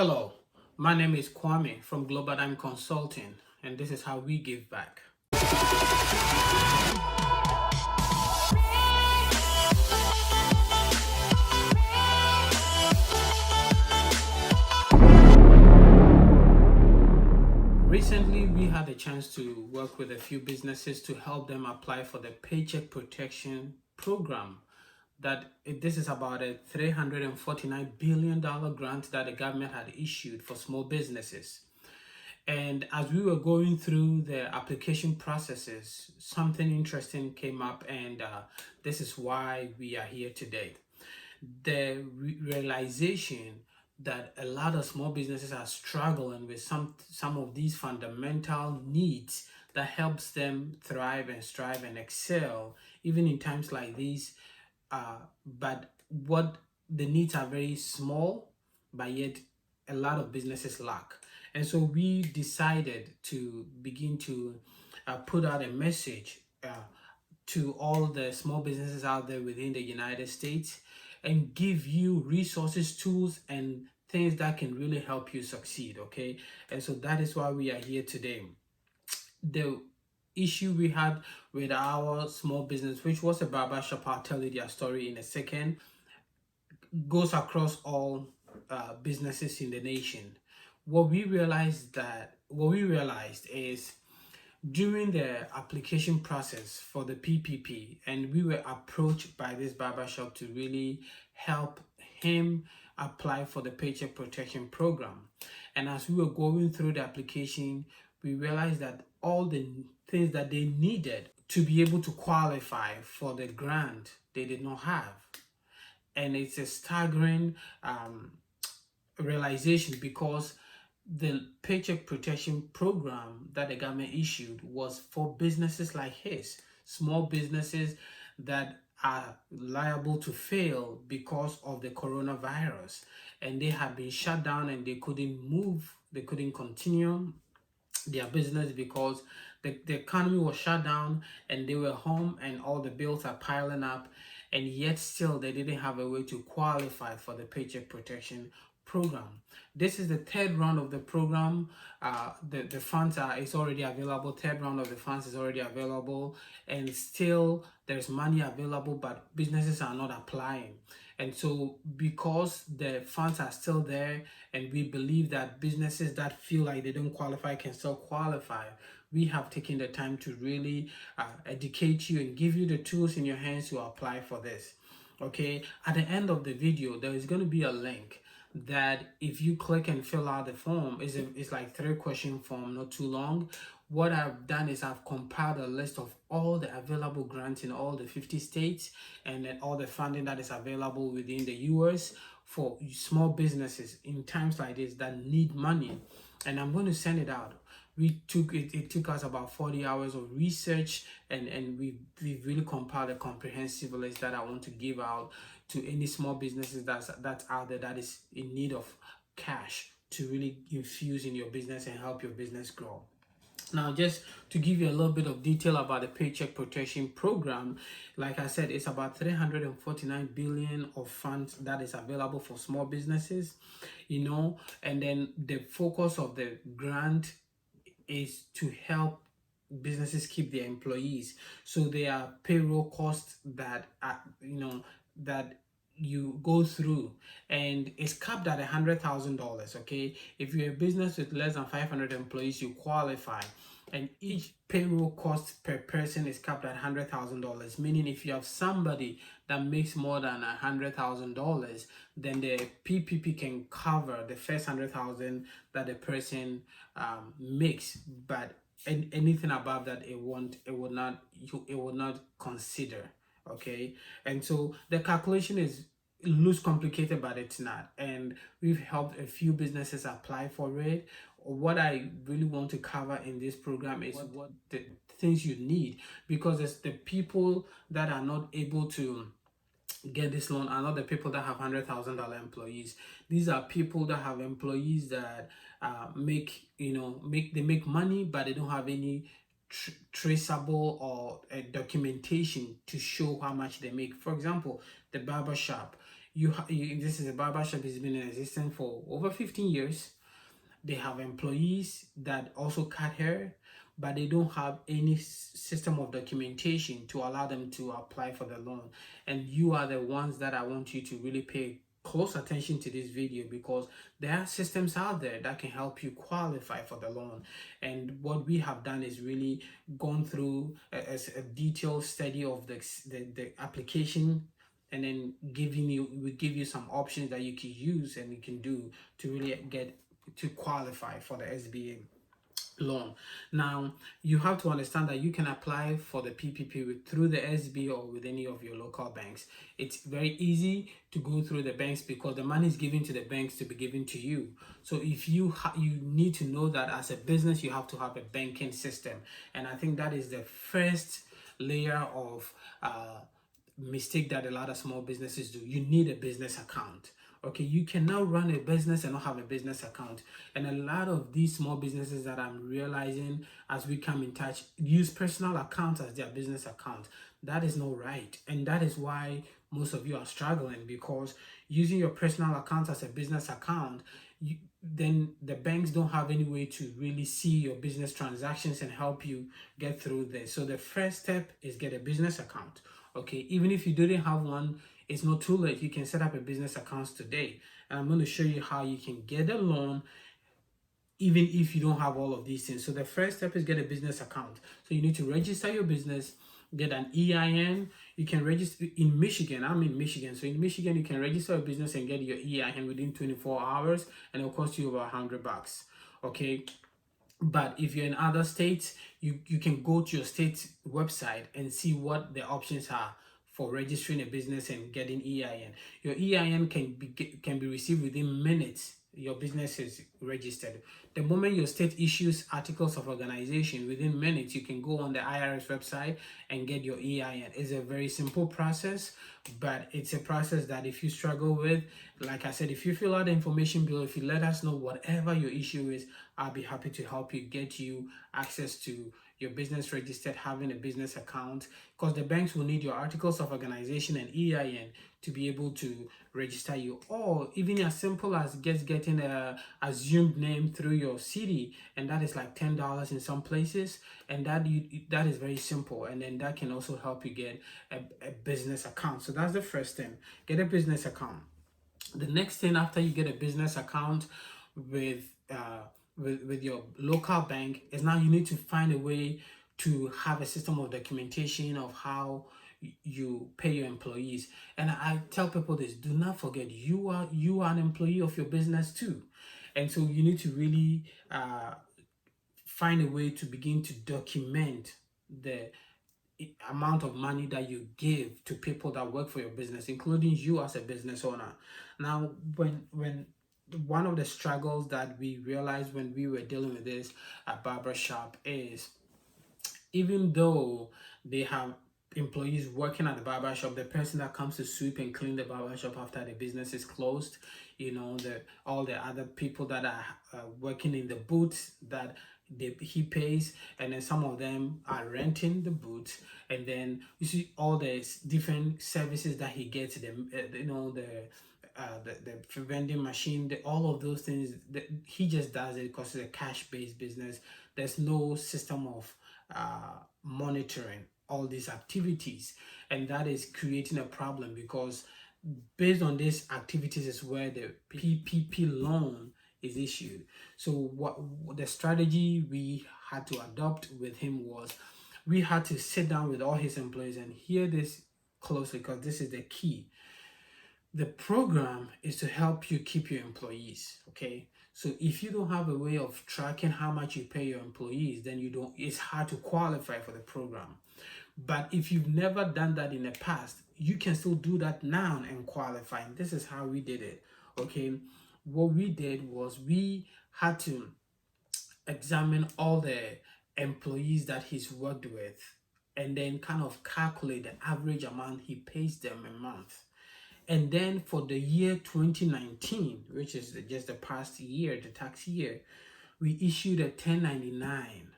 Hello, my name is Kwame from Global Dime Consulting, and this is how we give back. Recently, we had a chance to work with a few businesses to help them apply for the Paycheck Protection Program. This is about a $349 billion grant that the government had issued for small businesses. And as we were going through the application processes, something interesting came up, and this is why we are here today. The realization that a lot of small businesses are struggling with some of these fundamental needs that helps them thrive and strive and excel even in times like these, but what the needs are very small, but yet a lot of businesses lack. And so we decided to begin to put out a message to all the small businesses out there within the United States and give you resources, tools, and things that can really help you succeed. Okay. And so that is why we are here today. The issue we had with our small business, which was a barber shop, I'll tell you their story in a second, goes across all businesses in the nation. What we realized is during the application process for the PPP, and we were approached by this barbershop to really help him apply for the Paycheck Protection Program. And as we were going through the application, we realized that all the things that they needed to be able to qualify for the grant, they did not have. And it's a staggering realization because the Paycheck Protection Program that the government issued was for businesses like his, small businesses that are liable to fail because of the coronavirus, and they have been shut down and they couldn't move, they couldn't continue their business because the economy was shut down and they were home and all the bills are piling up, and yet still they didn't have a way to qualify for the Paycheck Protection Program. This is the third round of the program. The funds is already available. Third round of the funds is already available, and still there's money available, but businesses are not applying. And so because the funds are still there, and we believe that businesses that feel like they don't qualify can still qualify, we have taken the time to really educate you and give you the tools in your hands to apply for this. Okay, at the end of the video, there is going to be a link that if you click and fill out the form, it's like 3-question form, not too long. What I've done is I've compiled a list of all the available grants in all the 50 states and then all the funding that is available within the US for small businesses in times like this that need money. And I'm going to send it out. It took us about 40 hours of research, and we really compiled a comprehensive list that I want to give out to any small businesses that's out there that is in need of cash to really infuse in your business and help your business grow. Now, just to give you a little bit of detail about the Paycheck Protection Program, like I said, it's about 349 billion of funds that is available for small businesses, and then the focus of the grant is to help businesses keep their employees. So there are payroll costs that that you go through, and it's capped at $100,000. Okay, if you're a business with less than 500 employees, you qualify, and each payroll cost per person is capped at $100,000. Meaning, if you have somebody that makes more than $100,000, then the PPP can cover the first 100,000 that the person makes, but anything above that it will not consider. Okay, and so the calculation looks complicated, but it's not, and we've helped a few businesses apply for it. What I really want to cover in this program is what the things you need, because it's the people that are not able to get this loan are not the people that have $100,000 employees. These are people that have employees that make money, but they don't have any traceable or documentation to show how much they make. For example, the barber shop, this is a barber shop has been in existence for over 15 years. They have employees that also cut hair, but they don't have any system of documentation to allow them to apply for the loan. And you are the ones that I want you to really pay close attention to this video, because there are systems out there that can help you qualify for the loan. And what we have done is really gone through a detailed study of the application, and then we give you some options that you can use and you can do to really get to qualify for the SBA loan. Now, you have to understand that you can apply for the PPP through the SBA or with any of your local banks. It's very easy to go through the banks because the money is given to the banks to be given to you. So if you need to know that as a business, you have to have a banking system. And I think that is the first layer of mistake that a lot of small businesses do. You need a business account. Okay, you cannot run a business and not have a business account. And a lot of these small businesses that I'm realizing as we come in touch use personal accounts as their business account. That is not right. And that is why most of you are struggling, because using your personal account as a business account, then the banks don't have any way to really see your business transactions and help you get through this. So the first step is get a business account. Okay, even if you didn't have one, it's not too late. You can set up a business account today. And I'm going to show you how you can get a loan even if you don't have all of these things. So the first step is get a business account. So you need to register your business, get an EIN. You can register in Michigan. I'm in Michigan. So in Michigan, you can register a business and get your EIN within 24 hours, and it'll cost you over $100. Okay. But if you're in other states, you can go to your state's website and see what the options are for registering a business and getting EIN. Your EIN can be received within minutes. Your business is registered. The moment your state issues articles of organization, within minutes you can go on the IRS website and get your EIN. It's a very simple process, but it's a process that if you struggle with, like I said, if you fill out the information below, if you let us know whatever your issue is, I'll be happy to help you get you access to your business registered, having a business account, because the banks will need your articles of organization and EIN to be able to register you, or even as simple as getting a assumed name through your city, and that is like $10 in some places, and that is very simple, and then that can also help you get a business account. So that's the first thing, get a business account. The next thing after you get a business account with with your local bank is now you need to find a way to have a system of documentation of how you pay your employees. And I tell people this: do not forget, you are an employee of your business too, and so you need to really find a way to begin to document the amount of money that you give to people that work for your business, including you as a business owner. Now, when one of the struggles that we realized when we were dealing with this at barbershop is, even though they have employees working at the barber shop, the person that comes to sweep and clean the barber shop after the business is closed, all the other people that are working in the booths that he pays, and then some of them are renting the booths, and then you see all the different services that he gets, the vending machine, all of those things. He just does it because it's a cash-based business. There's no system of monitoring all these activities, and that is creating a problem, because based on these activities is where the PPP loan is issued. So what the strategy we had to adopt with him was, we had to sit down with all his employees and hear this closely, because this is the key. The program is to help you keep your employees. Okay, so if you don't have a way of tracking how much you pay your employees, then it's hard to qualify for the program. But if you've never done that in the past, you can still do that now and qualify. And this is how we did it. Okay, what we did was we had to examine all the employees that he's worked with, and then kind of calculate the average amount he pays them a month. And then for the year 2019, which is just the past year, the tax year, we issued a 1099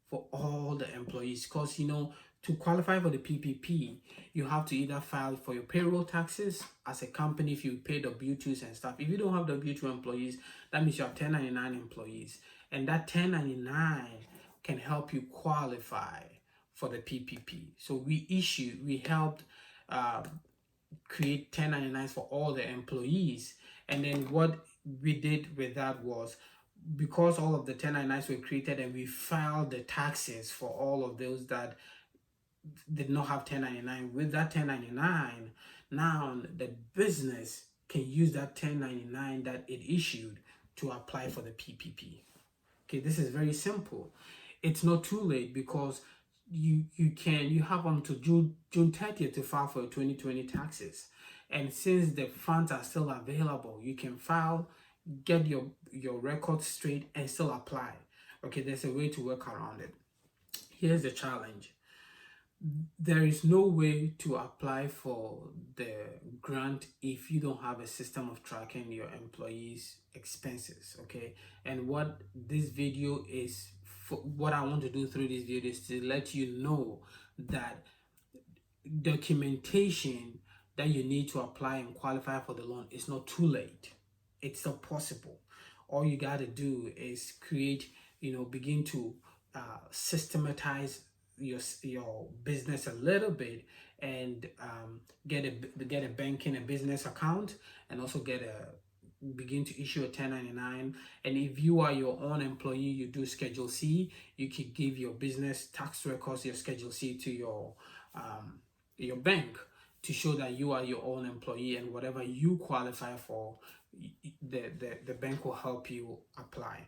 for all the employees, because To qualify for the PPP, you have to either file for your payroll taxes as a company if you pay W-2s and stuff. If you don't have W-2 employees, that means you have 1099 employees. And that 1099 can help you qualify for the PPP. So we helped uh, create 1099s for all the employees. And then what we did with that was, because all of the 1099s were created and we filed the taxes for all of those that did not have 1099, with that 1099, now the business can use that 1099 that it issued to apply for the PPP. Okay, this is very simple. It's not too late because you have until June 30th to file for your 2020 taxes. And since the funds are still available, you can file, get your records straight, and still apply. Okay, there's a way to work around it. Here's the challenge. There is no way to apply for the grant if you don't have a system of tracking your employees' expenses. Okay, and what this video is for, what I want to do through this video is to let you know that documentation that you need to apply and qualify for the loan is not too late. It's not possible. All you got to do is create, begin to systematize your business a little bit, and get a banking a business account, and also begin to issue a 1099. And if you are your own employee, you do Schedule C, you can give your business tax records, your Schedule C, to your bank to show that you are your own employee, and whatever you qualify for, the bank will help you apply.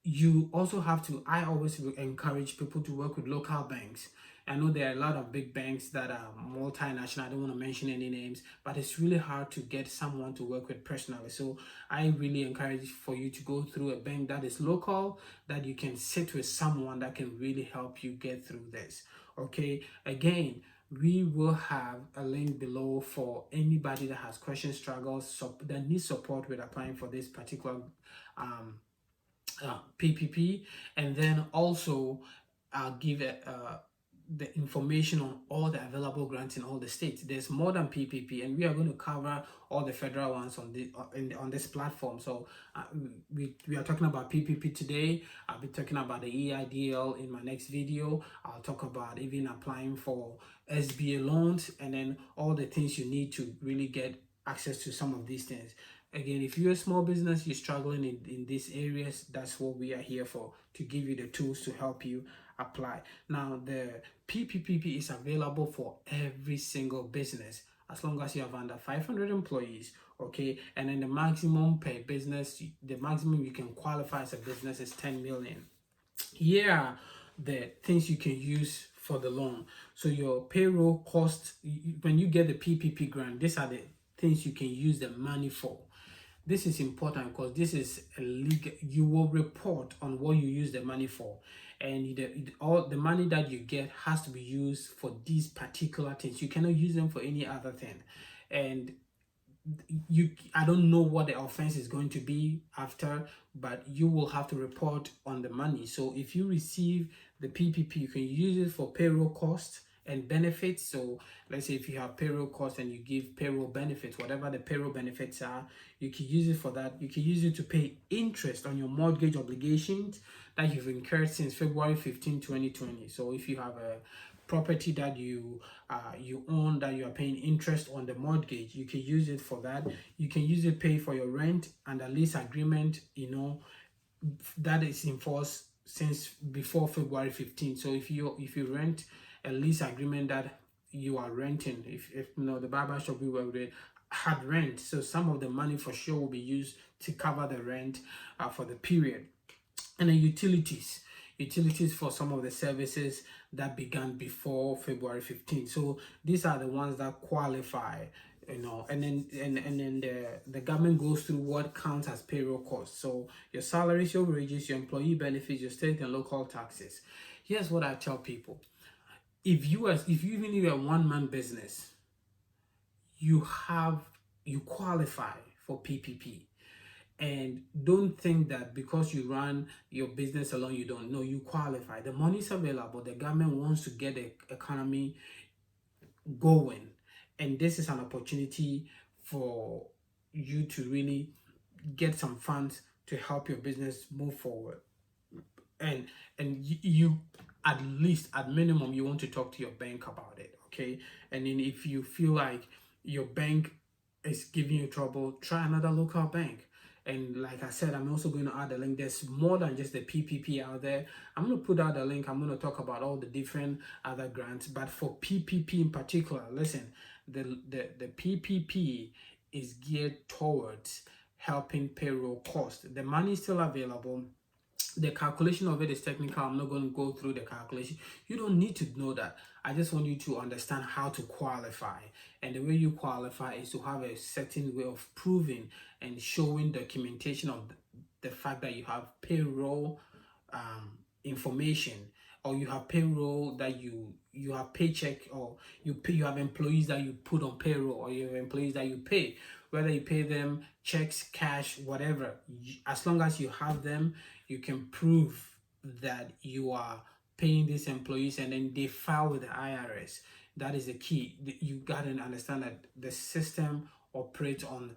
You also have to, I always encourage people to work with local banks. I know there are a lot of big banks that are multinational. I don't want to mention any names, but it's really hard to get someone to work with personally. So I really encourage for you to go through a bank that is local, that you can sit with someone that can really help you get through this. Okay, again, we will have a link below for anybody that has questions, struggles, that needs support with applying for this particular PPP. And then also I'll give the information on all the available grants in all the states. There's more than PPP, and we are going to cover all the federal ones on this platform. So we are talking about PPP today. I'll be talking about the EIDL in my next video. I'll talk about even applying for SBA loans, and then all the things you need to really get access to some of these things. Again, if you're a small business, you're struggling in these areas, that's what we are here for, to give you the tools to help you apply. Now, the PPP is available for every single business as long as you have under 500 employees, okay? And then the maximum per business, the maximum you can qualify as a business is 10 million. Here are the things you can use for the loan. So your payroll costs, when you get the PPP grant, these are the things you can use the money for. This is important because this is a legal. You will report on what you use the money for, and all the money that you get has to be used for these particular things. You cannot use them for any other thing. And I don't know what the offense is going to be after, but you will have to report on the money. So if you receive the PPP, you can use it for payroll costs and benefits. So let's say if you have payroll costs and you give payroll benefits, whatever the payroll benefits are, you can use it for that. You can use it to pay interest on your mortgage obligations that you've incurred since February 15, 2020. So if you have a property that you own, that you are paying interest on the mortgage, you can use it for that. You can use it pay for your rent and a lease agreement, that is in force since before February 15. So if you rent a lease agreement that you are renting, if the barber shop we work with had rent, so some of the money for sure will be used to cover the rent for the period. And then utilities for some of the services that began before February 15. So these are the ones that qualify, and then the government goes through what counts as payroll costs. So your salaries, your wages, your employee benefits, your state and local taxes. Here's what I tell people. If you even if you're a one-man business, you qualify for PPP. And don't think that because you run your business alone, you don't know you qualify. The money is available. The government wants to get the economy going, and this is an opportunity for you to really get some funds to help your business move forward. and you at least, at minimum, you want to talk to your bank about it, okay? And then if you feel like your bank is giving you trouble, try another local bank. And like I said, I'm also going to add a link. There's more than just the PPP out there. I'm going to put out a link. I'm going to talk about all the different other grants, but for PPP in particular, listen, the PPP is geared towards helping payroll cost. The money is still available. The calculation of it is technical. I'm not going to go through the calculation. You don't need to know that. I just want you to understand how to qualify. And the way you qualify is to have a certain way of proving and showing documentation of the fact that you have payroll information, or you have payroll, that you have paycheck, or you have employees that you put on payroll, or you have employees that you pay, whether you pay them checks, cash, whatever. As long as you have them, you can prove that you are paying these employees, and then they file with the IRS. That is the key. You got to understand that the system operates on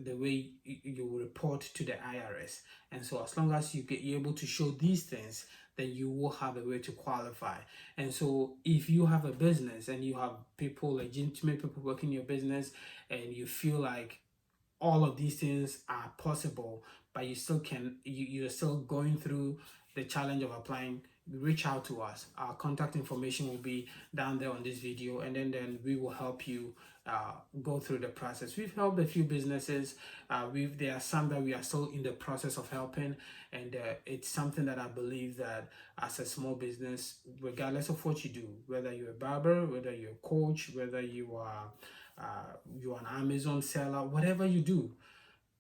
the way you report to the IRS. And so as long as you're able to show these things, then you will have a way to qualify. And so if you have a business and you have people, legitimate people working your business, and you feel like all of these things are possible, but you still you're still going through the challenge of applying, reach out to us. Our contact information will be down there on this video, and then we will help you go through the process. We've helped a few businesses. There are some that we are still in the process of helping, and it's something that I believe that as a small business, regardless of what you do, whether you're a barber, whether you're a coach, whether you're an Amazon seller, whatever you do,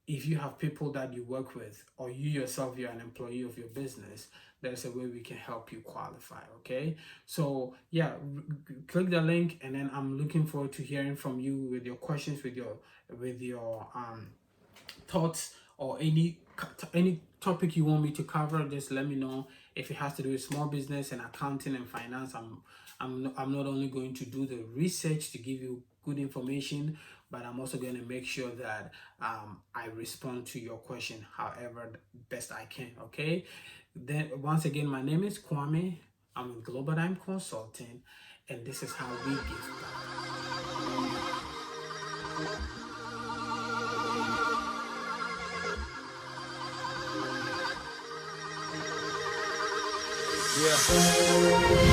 if you have people that you work with, or you yourself, you're an employee of your business, there's a way we can help you qualify. Okay, so yeah, click the link, and then I'm looking forward to hearing from you with your questions, with your thoughts, or any topic you want me to cover. Just let me know. If it has to do with small business and accounting and finance, I'm not only going to do the research to give you good information, but I'm also going to make sure that I respond to your question however best I can. Okay, then once again, my name is Kwame. I'm with Global Dime Consulting, and this is how we give back. Yeah.